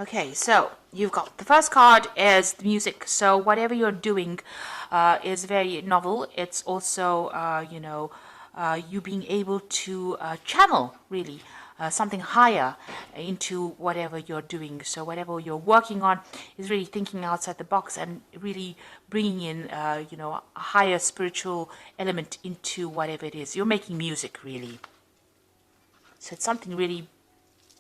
Okay, so you've got the first card is the music. So whatever you're doing is very novel. It's also, you being able to channel really something higher into whatever you're doing. So whatever you're working on is really thinking outside the box and really bringing in, a higher spiritual element into whatever it is. You're making music really. So it's something really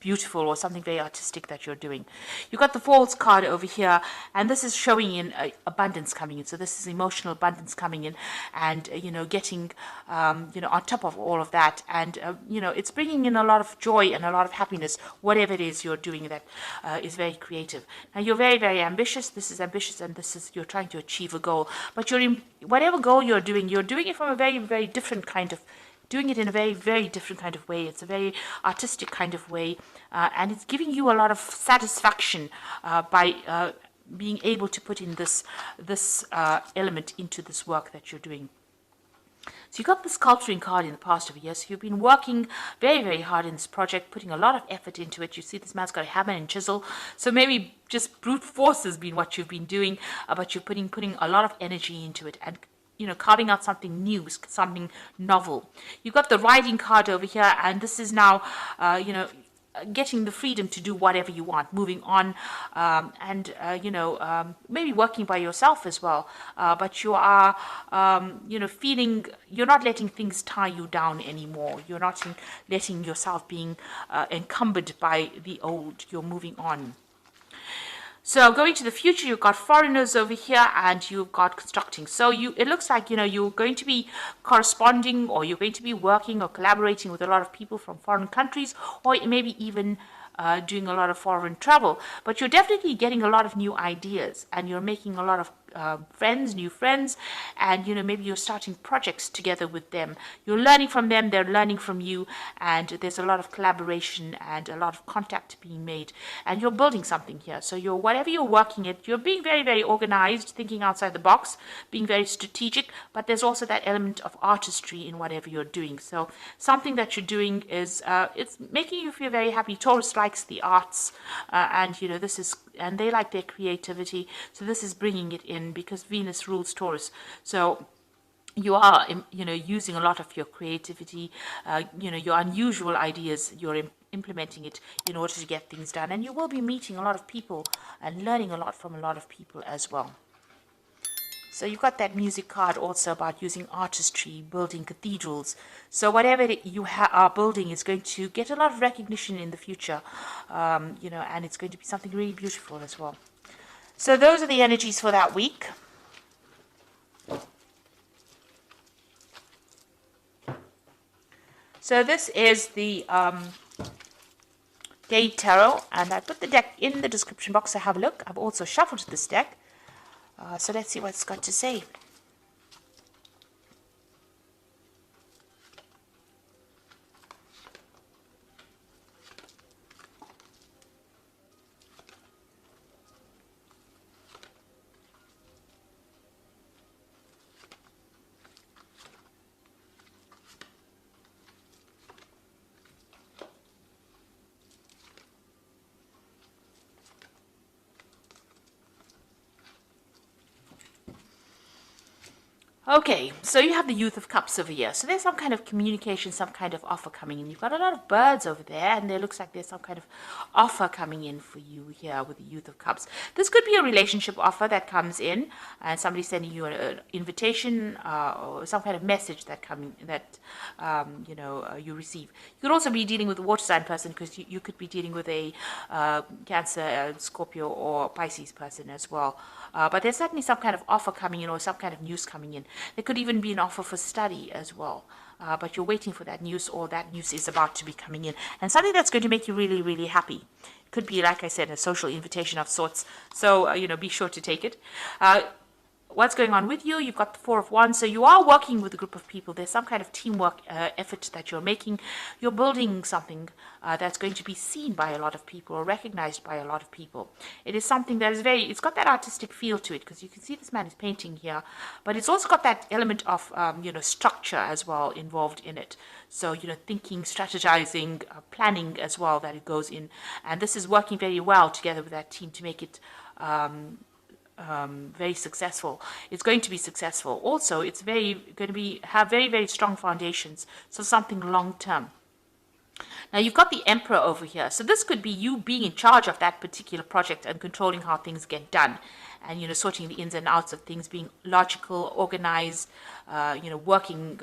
beautiful or something very artistic that you're doing. You got the Falls card over here, and this is showing in abundance coming in. So this is emotional abundance coming in, and getting on top of all of that, and it's bringing in a lot of joy and a lot of happiness. Whatever it is you're doing that is very creative. Now you're very, very ambitious. This is ambitious, and this is you're trying to achieve a goal. But whatever goal you're doing it from a very, very different kind of doing it in a very, very different kind of way. It's a very artistic kind of way, and it's giving you a lot of satisfaction by being able to put in this element into this work that you're doing. So you got the sculpturing card in the past over here. So you've been working very, very hard in this project, putting a lot of effort into it. You see this man's got a hammer and chisel. So maybe just brute force has been what you've been doing, but you're putting a lot of energy into it and carving out something new, something novel. You've got the riding card over here, and this is now, getting the freedom to do whatever you want, moving on, and maybe working by yourself as well. But you are, feeling you're not letting things tie you down anymore. You're not letting yourself being encumbered by the old. You're moving on. So going to the future, you've got foreigners over here, and you've got constructing. So it looks like, you're going to be corresponding, or you're going to be working or collaborating with a lot of people from foreign countries, or maybe even doing a lot of foreign travel. But you're definitely getting a lot of new ideas, and you're making a lot of new friends, and maybe you're starting projects together with them. You're learning from them, they're learning from you, and there's a lot of collaboration and a lot of contact being made, and you're building something here. So whatever you're working at, you're being very, very organized, thinking outside the box, being very strategic, but there's also that element of artistry in whatever you're doing. So something that you're doing is it's making you feel very happy. Taurus likes the arts, and they like their creativity, so this is bringing it in because Venus rules Taurus. So you are, using a lot of your creativity, your unusual ideas, you're implementing it in order to get things done. And you will be meeting a lot of people and learning a lot from a lot of people as well. So you've got that music card also about using artistry, building cathedrals. So whatever you are building is going to get a lot of recognition in the future, and it's going to be something really beautiful as well. So those are the energies for that week. So this is the Day Tarot, and I put the deck in the description box to have a look. I've also shuffled this deck. So let's see what it's got to say. Okay, so you have the Youth of Cups over here. So there's some kind of communication, some kind of offer coming in. You've got a lot of birds over there, and there looks like there's some kind of offer coming in for you here with the Youth of Cups. This could be a relationship offer that comes in, and somebody's sending you an invitation or some kind of message that you receive. You could also be dealing with a water sign person, because you could be dealing with a Cancer, Scorpio, or Pisces person as well. But there's certainly some kind of offer coming in, or some kind of news coming in. There could even be an offer for study as well. But you're waiting for that news, or that news is about to be coming in. And something that's going to make you really, really happy. It could be, like I said, a social invitation of sorts. So, be sure to take it. what's going on with you? You've got the Four of Wands, so you are working with a group of people. There's some kind of teamwork effort that you're making. You're building something that's going to be seen by a lot of people or recognized by a lot of people. It is something that is it's got that artistic feel to it, because you can see this man is painting here, but it's also got that element of, structure as well involved in it. So, thinking, strategizing, planning as well that it goes in. And this is working very well together with that team to make it very successful. It's going to be successful. Also, it's have very, very strong foundations. So something long term. Now you've got the Emperor over here. So this could be you being in charge of that particular project and controlling how things get done. And, sorting the ins and outs of things, being logical, organized, working,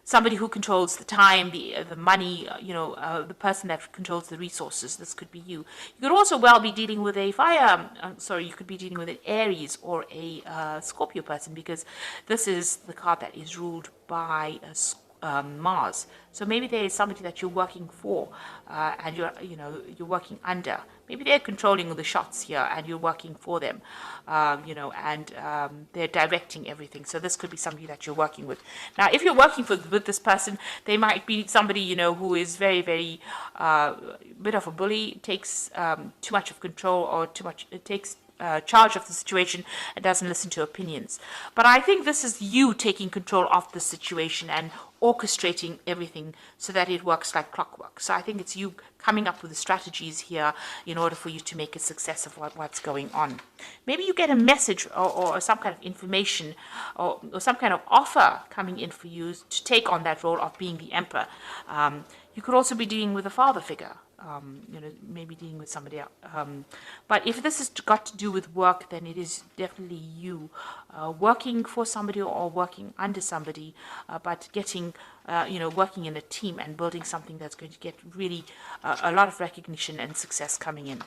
somebody who controls the time, the money, the person that controls the resources. This could be you. You could also well be dealing with a you could be dealing with an Aries or a Scorpio person, because this is the card that is ruled by Mars. So maybe there is somebody that you're working for, and you're working under. Maybe they're controlling the shots here, and you're working for them, and they're directing everything. So this could be somebody that you're working with. Now, if you're working with this person, they might be somebody who is very, very bit of a bully, takes too much of control, or takes charge of the situation and doesn't listen to opinions. But I think this is you taking control of the situation and orchestrating everything so that it works like clockwork. So I think it's you coming up with the strategies here in order for you to make a success of what's going on. Maybe you get a message or some kind of information or some kind of offer coming in for you to take on that role of being the Emperor. You could also be dealing with a father figure. Maybe dealing with somebody else. But if this has got to do with work, then it is definitely you working for somebody or working under somebody, but getting, working in a team and building something that's going to get really a lot of recognition and success coming in.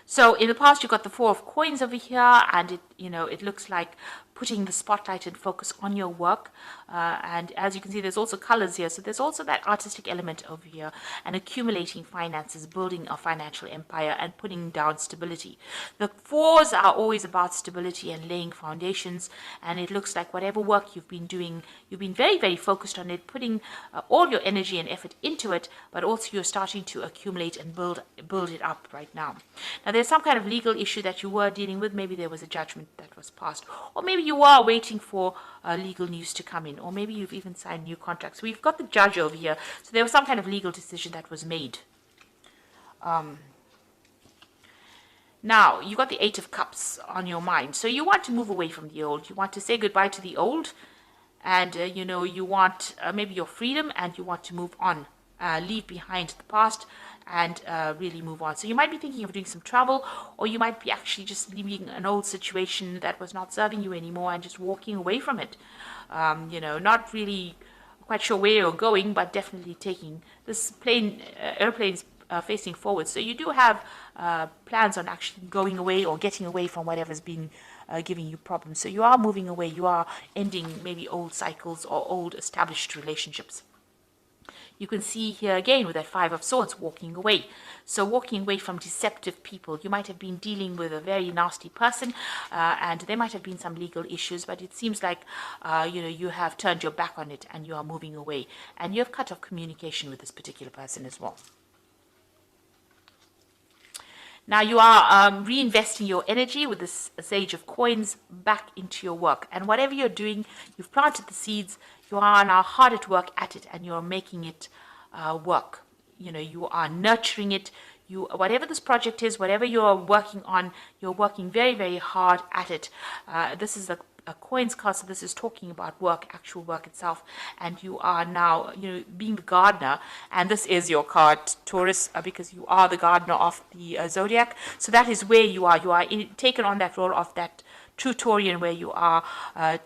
So in the past, you've got the Four of Coins over here, and it looks like putting the spotlight and focus on your work. And as you can see, there's also colors here. So there's also that artistic element over here, and accumulating finances, building a financial empire, and putting down stability. The fours are always about stability and laying foundations. And it looks like whatever work you've been doing, you've been very, very focused on it, putting all your energy and effort into it, but also you're starting to accumulate and build it up right now. Now, there's some kind of legal issue that you were dealing with. Maybe there was a judgment that was passed, or maybe you are waiting for legal news to come in, or maybe you've even signed new contracts. We've got the Judge over here, so there was some kind of legal decision that was made. Now, you've got the Eight of Cups on your mind, so you want to move away from the old. You want to say goodbye to the old, and you want maybe your freedom, and you want to move on, leave behind the past, and really move on. So you might be thinking of doing some travel, or you might be actually just leaving an old situation that was not serving you anymore and just walking away from it. Not really quite sure where you're going, but definitely taking this airplane is facing forward. So you do have plans on actually going away or getting away from whatever's been giving you problems. So you are moving away. You are ending maybe old cycles or old established relationships. You can see here again with that Five of Swords, walking away. So walking away from deceptive people. You might have been dealing with a very nasty person, and there might have been some legal issues, but it seems like, you have turned your back on it and you are moving away. And you have cut off communication with this particular person as well. Now you are reinvesting your energy with this Sage of Coins back into your work. And whatever you're doing, you've planted the seeds, you are now hard at work at it, and you're making it work. You are nurturing it. Whatever this project is, whatever you're working on, you're working very, very hard at it. This is a coins card, so this is talking about work, actual work itself, and you are now, being the gardener, and this is your card, Taurus, because you are the gardener of the zodiac. So that is where you are. You are taken on that role of that true Taurian, where you are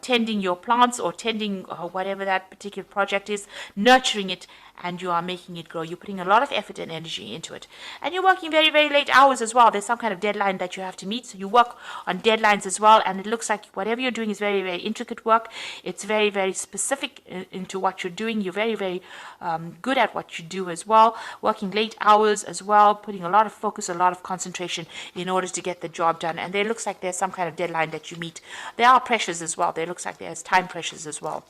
tending your plants or tending whatever that particular project is, nurturing it and you are making it grow. You're putting a lot of effort and energy into it. And you're working very, very late hours as well. There's some kind of deadline that you have to meet. So you work on deadlines as well. And it looks like whatever you're doing is very, very intricate work. It's very, very specific into what you're doing. You're very, very good at what you do as well. Working late hours as well, putting a lot of focus, a lot of concentration in order to get the job done. And there looks like there's some kind of deadline that you meet. There are pressures as well. There looks like there's time pressures as well.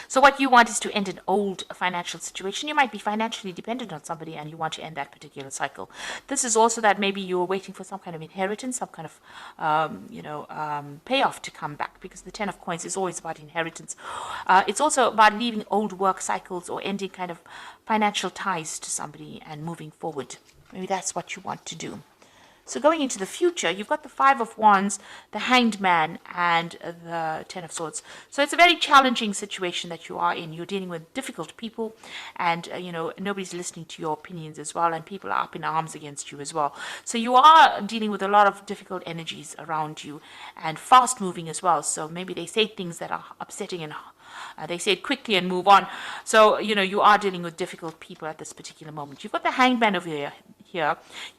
So what you want is to end an old financial situation. You might be financially dependent on somebody and you want to end that particular cycle. This is also that maybe you're waiting for some kind of inheritance, some kind of, payoff to come back, because the 10 of coins is always about inheritance. It's also about leaving old work cycles or ending kind of financial ties to somebody and moving forward. Maybe that's what you want to do. So going into the future, you've got the 5 of Wands, the Hanged Man, and the 10 of Swords. So it's a very challenging situation that you are in. You're dealing with difficult people, and, nobody's listening to your opinions as well, and people are up in arms against you as well. So you are dealing with a lot of difficult energies around you, and fast-moving as well. So maybe they say things that are upsetting and they say it quickly and move on. So, you are dealing with difficult people at this particular moment. You've got the Hanged Man over here.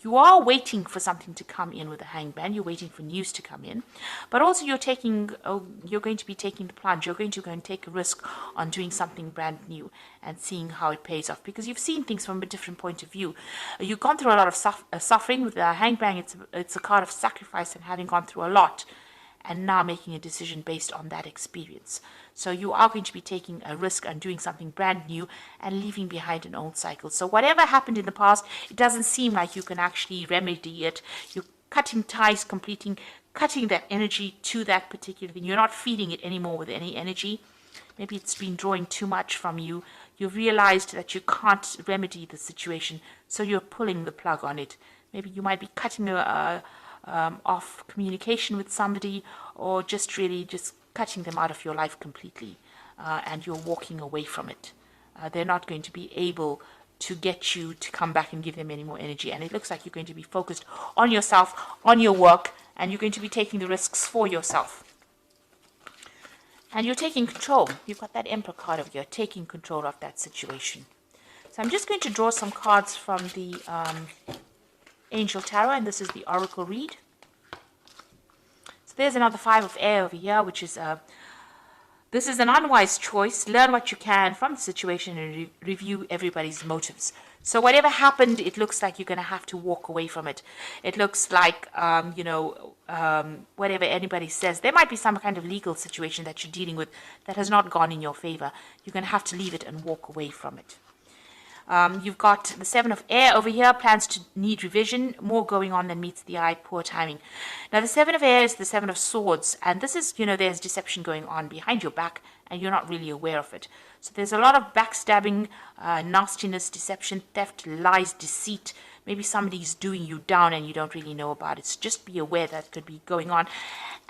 You are waiting for something to come in with the Hanged Man. You're waiting for news to come in. But also you're going to be taking the plunge. You're going to go and take a risk on doing something brand new and seeing how it pays off, because you've seen things from a different point of view. You've gone through a lot of suffering. With the Hanged Man, it's a card of sacrifice and having gone through a lot, and now making a decision based on that experience. So you are going to be taking a risk and doing something brand new and leaving behind an old cycle. So whatever happened in the past, it doesn't seem like you can actually remedy it. You're cutting ties, cutting that energy to that particular thing. You're not feeding it anymore with any energy. Maybe it's been drawing too much from you. You've realized that you can't remedy the situation, so you're pulling the plug on it. Maybe you might be cutting off communication with somebody, or just cutting them out of your life completely, and you're walking away from it. They're not going to be able to get you to come back and give them any more energy, and it looks like you're going to be focused on yourself, on your work, and you're going to be taking the risks for yourself. And you're taking control. You've got that Emperor card over here, taking control of that situation. So I'm just going to draw some cards from the Angel Tarot, and this is the Oracle read. So there's another 5 of Air over here, which is this is an unwise choice. Learn what you can from the situation and review everybody's motives. So whatever happened, it looks like you're going to have to walk away from it. It looks like, whatever anybody says, there might be some kind of legal situation that you're dealing with that has not gone in your favor. You're going to have to leave it and walk away from it. You've got the 7 of Air over here, plans to need revision, more going on than meets the eye, poor timing. Now the 7 of Air is the 7 of Swords, and this is, there's deception going on behind your back, and you're not really aware of it. So there's a lot of backstabbing, nastiness, deception, theft, lies, deceit. Maybe somebody's doing you down and you don't really know about it. So just be aware that could be going on.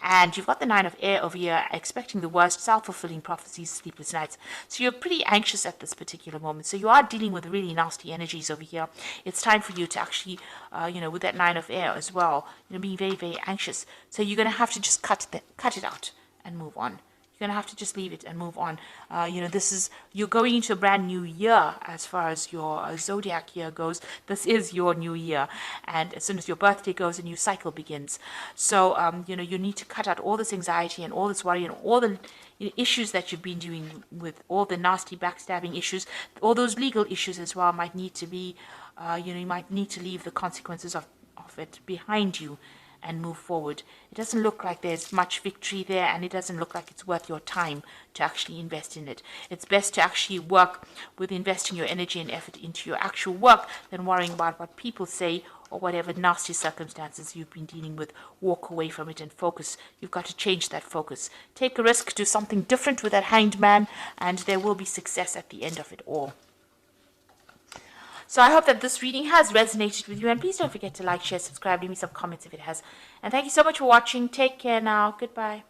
And you've got the 9 of Air over here, expecting the worst, self-fulfilling prophecies, sleepless nights. So you're pretty anxious at this particular moment. So you are dealing with really nasty energies over here. It's time for you to actually, with that 9 of Air as well, being very, very anxious. So you're going to have to just cut it out and move on. You're going to have to just leave it and move on. You're going into a brand new year as far as your zodiac year goes. This is your new year. And as soon as your birthday goes, a new cycle begins. So, you need to cut out all this anxiety and all this worry and all the issues that you've been doing with all the nasty backstabbing issues. All those legal issues as well might need to be, you might need to leave the consequences of it behind you and move forward. It doesn't look like there's much victory there, and it doesn't look like it's worth your time to actually invest in it. It's best to actually work with investing your energy and effort into your actual work than worrying about what people say or whatever nasty circumstances you've been dealing with. Walk away from it and focus. You've got to change that focus. Take a risk, do something different with that Hanged Man, and there will be success at the end of it all. So I hope that this reading has resonated with you, and please don't forget to like, share, subscribe, leave me some comments if it has. And thank you so much for watching. Take care now. Goodbye.